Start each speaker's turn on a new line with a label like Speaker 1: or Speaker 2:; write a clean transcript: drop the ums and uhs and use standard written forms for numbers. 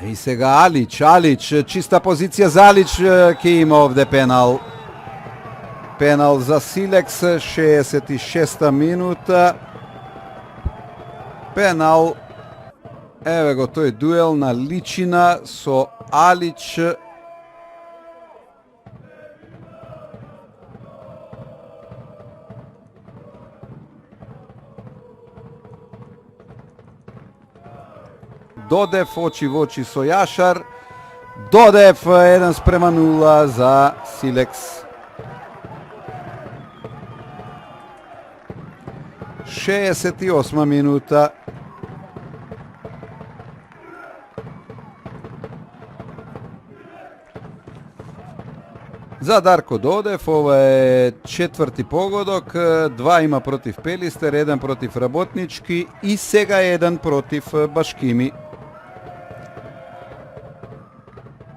Speaker 1: И сега Алич, чиста позиција за Алич, ќе има овде пенал. Пенал за Силекс, 66-та минута. Пенал, еве го тој дуел на личина со Алич. Додев очи во очи со Јашар. Додев 1:0 за Силекс. 68 минута. За Дарко Додев, ова е четврти погодок, 2 има против Пелистер, 1 против Работнички и сега 1 против Башкими.